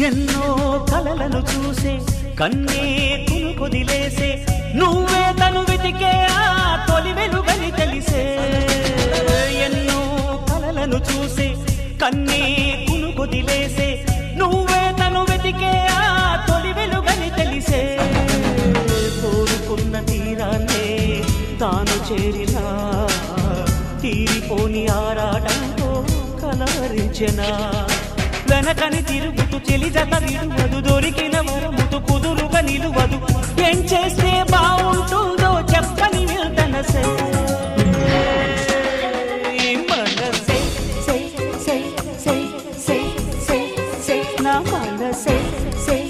ఎన్నో కలలను చూసే కన్నే కునుకొదిలేసే నువ్వే తను వెతికే ఆ తొలి వెలుగని తెలిసే ఎన్నో కలలను చూసే కన్నే కునుకొదిలేసే నువ్వే తను వెతికే ఆ తొలి వెలుగని తెలిసే కోరుకున్న తీరాన్నే తాను చేరినా తీరిపోని ఆరాటంతో కలవరించెనా వెనకని తిరుగుతూ చెలి జత విడువదు దొరికిన వరముతు కుదురుగా నిలువదు ఏం చేస్తే బాగుంటుందో చెప్పని మనసే మనసే సై సై సై సై సై సై నా మనసే సై